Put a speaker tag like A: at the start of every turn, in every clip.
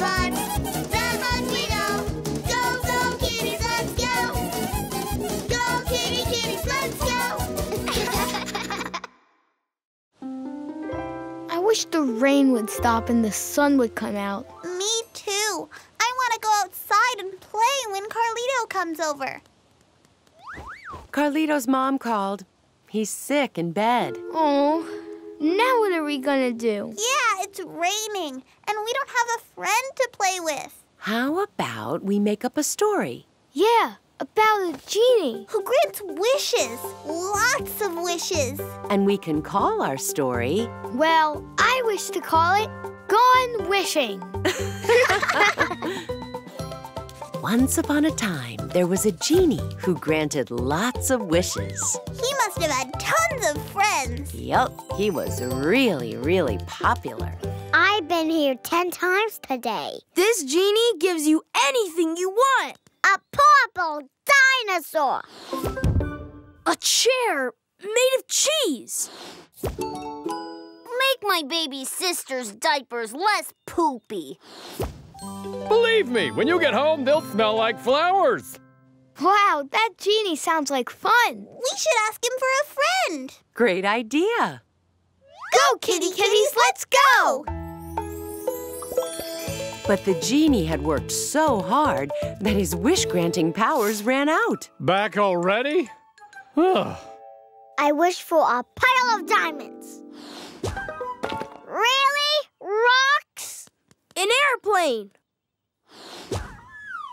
A: fun. That much we know. Go, go, kitties, let's go. Go, kitties, let's go.
B: I wish the rain would stop and the sun would come out.
A: Me too. I want to go outside and play when Carlito comes over.
C: Carlito's mom called. He's sick in bed.
B: Oh, now what are we gonna do?
A: Yeah, it's raining, and we don't have a friend to play with.
C: How about we make up a story?
B: Yeah, about a genie.
A: Who grants wishes, lots of wishes.
C: And we can call our story...
B: Well, I wish to call it Gone Wishing.
C: Once upon a time, there was a genie who granted lots of wishes.
A: He must have had tons of friends.
C: Yup, he was really, really popular.
D: I've been here 10 times today.
B: This genie gives you anything you want.
D: A purple dinosaur.
B: A chair made of cheese.
D: Make my baby sister's diapers less poopy.
E: Believe me, when you get home, they'll smell like flowers.
B: Wow, that genie sounds like fun.
A: We should ask him for a friend.
C: Great idea.
A: Go, kitties, let's go.
C: But the genie had worked so hard that his wish-granting powers ran out.
E: Back already?
D: I wish for a pile of diamonds. Really? Rocks?
B: An airplane.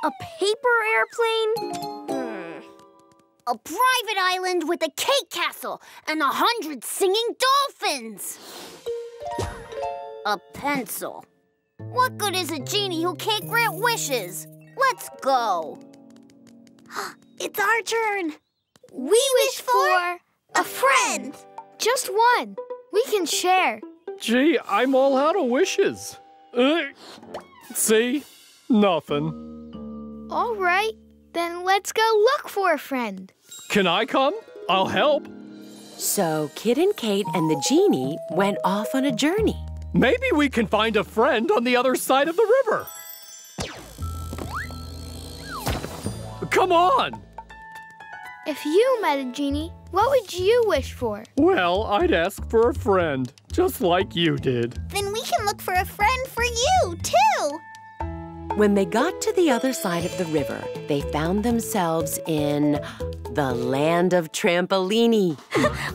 B: A paper airplane?
D: A private island with a cake castle and 100 singing dolphins. A pencil. What good is a genie who can't grant wishes? Let's go.
A: It's our turn.
B: We wish for
A: a friend.
B: Just one. We can share.
E: Gee, I'm all out of wishes. See? Nothing.
B: All right, then let's go look for a friend.
E: Can I come? I'll help.
C: So Kid and Kate and the genie went off on a journey.
E: Maybe we can find a friend on the other side of the river. Come on!
B: If you met a genie, what would you wish for?
E: Well, I'd ask for a friend, just like you did.
A: Then we can look for a friend for you, too.
C: When they got to the other side of the river, they found themselves in the land of Trampolini.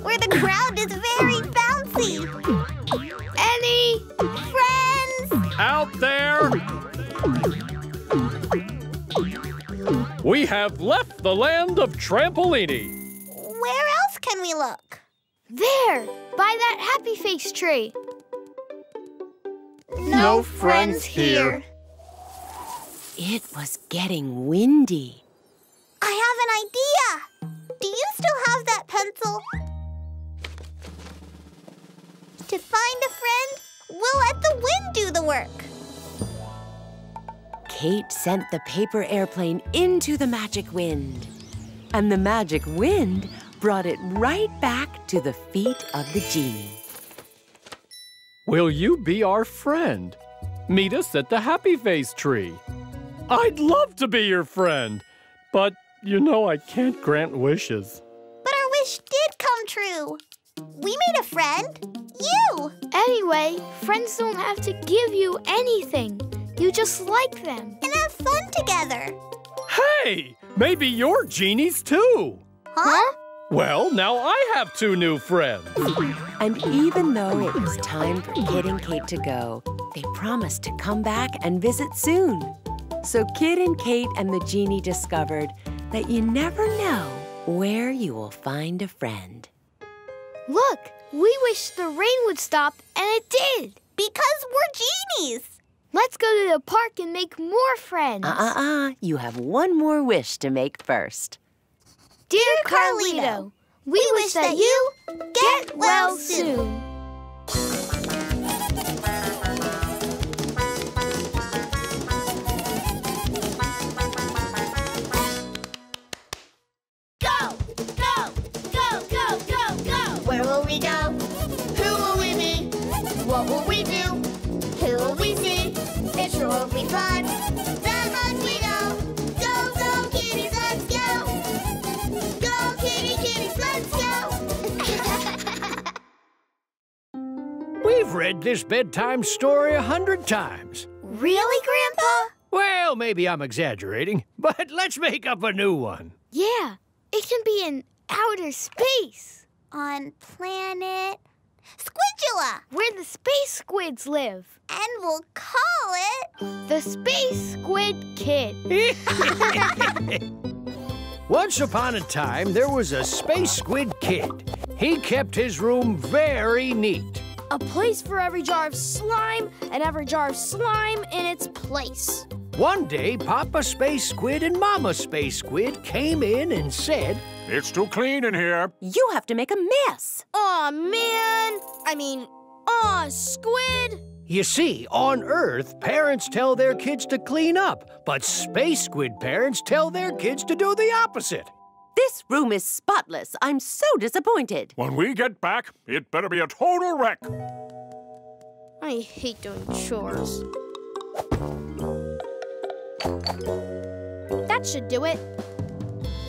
A: Where the ground is very bouncy.
B: Any
A: friends?
E: Out there! We have left the land of Trampolini.
A: Where else can we look?
B: There, by that happy face tree.
A: No friends here.
C: It was getting windy.
A: I have an idea. Do you still have that pencil? To find a friend, we'll let the wind do the work.
C: Kate sent the paper airplane into the magic wind. And the magic wind brought it right back to the feet of the genie.
E: Will you be our friend? Meet us at the happy face tree. I'd love to be your friend, but you know I can't grant wishes.
A: But our wish did come true. We made a friend. You.
B: Anyway, friends don't have to give you anything. You just like them.
A: And have fun together.
E: Hey, maybe you're genies too.
A: Huh?
E: Well, now I have 2 new friends.
C: And even though it was time for Kid and Kate to go, they promised to come back and visit soon. So Kid and Kate and the genie discovered that you never know where you will find a friend.
B: Look, we wished the rain would stop, and it did.
A: Because we're genies.
B: Let's go to the park and make more friends.
C: You have one more wish to make first.
B: Dear Carlito, we wish that you get well soon.
A: Go, go, go, go, go, go. Where will we go? Who will we meet? What will we do? Who will we see? It sure will be fun. That much we know. Go, go, kitties, let's go. Go, kitties, let's go.
F: We've read this bedtime story 100 times.
B: Really, Grandpa?
F: Well, maybe I'm exaggerating, but let's make up a new one.
B: Yeah, it can be in outer space.
A: On planet Squidula.
B: Where the space squids live.
A: And we'll call it...
B: The Space Squid Kid.
F: Once upon a time, there was a space squid kid. He kept his room very neat.
G: A place for every jar of slime and every jar of slime in its place.
F: One day, Papa Space Squid and Mama Space Squid came in and said,
H: "It's too clean in here."
C: You have to make a mess.
G: Aw, man. Aw, Squid.
F: You see, on Earth, parents tell their kids to clean up, but space squid parents tell their kids to do the opposite.
C: This room is spotless. I'm so disappointed.
H: When we get back, it better be a total wreck.
G: I hate doing chores. That should do it.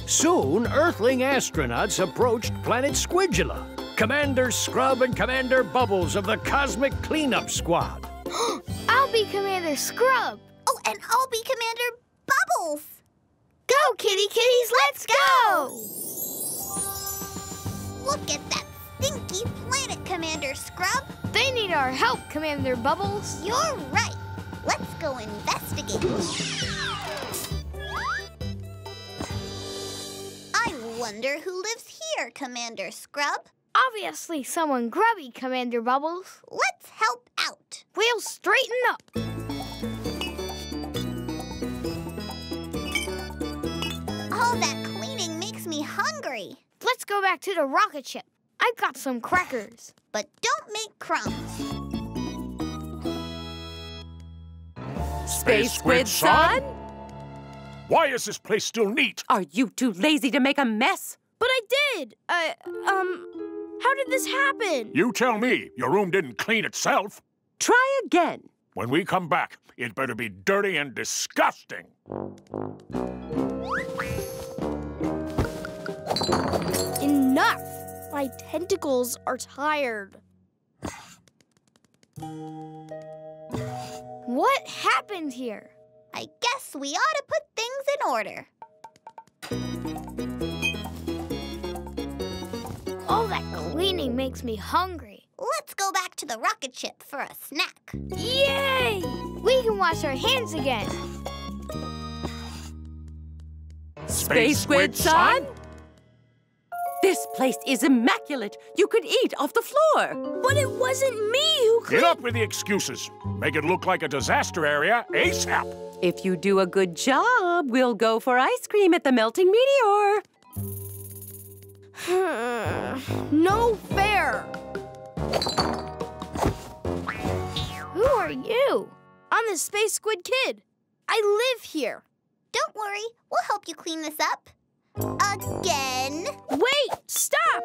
F: Soon, Earthling astronauts approached planet Squidula. Commander Scrub and Commander Bubbles of the Cosmic Cleanup Squad.
B: I'll be Commander Scrub.
A: Oh, and I'll be Commander Bubbles.
B: Go, kitty kitties, let's go!
A: Look at that stinky planet, Commander Scrub.
B: They need our help, Commander Bubbles.
A: You're right. Let's go investigate. I wonder who lives here, Commander Scrub.
B: Obviously someone grubby, Commander Bubbles.
A: Let's help out.
B: We'll straighten up.
A: All that cleaning makes me hungry.
B: Let's go back to the rocket ship. I've got some crackers.
A: But don't make crumbs.
C: Space Squid son?
H: Why is this place still neat?
C: Are you too lazy to make a mess?
G: But I did. How did this happen?
H: You tell me. Your room didn't clean itself.
C: Try again.
H: When we come back, it better be dirty and disgusting.
G: Enough. My tentacles are tired.
B: What happened here?
A: I guess we ought to put things in order.
B: All that cleaning makes me hungry.
A: Let's go back to the rocket ship for a snack.
B: Yay! We can wash our hands again.
C: Space Squid son? This place is immaculate. You could eat off the floor.
G: But it wasn't me who
H: Get up with the excuses. Make it look like a disaster area ASAP.
C: If you do a good job, we'll go for ice cream at the melting meteor.
G: No fair.
B: Who are you?
G: I'm the Space Squid Kid. I live here.
A: Don't worry, we'll help you clean this up. Again.
G: Wait, stop!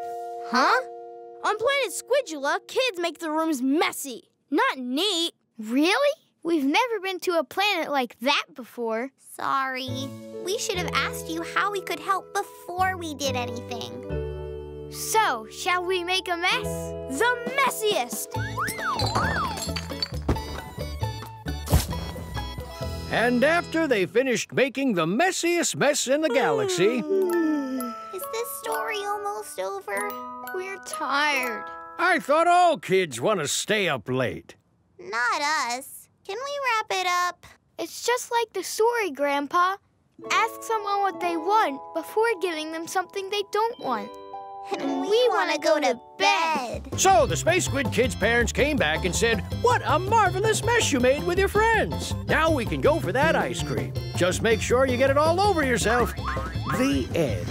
B: Huh?
G: On planet Squidula, kids make the rooms messy, not neat.
B: Really? We've never been to a planet like that before.
A: Sorry. We should have asked you how we could help before we did anything.
B: So, shall we make a mess?
G: The messiest!
F: And after they finished making the messiest mess in the galaxy...
A: Is this story almost over?
B: We're tired.
F: I thought all kids want to stay up late.
A: Not us. Can we wrap it up?
B: It's just like the story, Grandpa. Ask someone what they want before giving them something they don't want.
A: And we want to go to bed.
F: So the Space Squid Kids' parents came back and said, "What a marvelous mess you made with your friends. Now we can go for that ice cream. Just make sure you get it all over yourself." The end.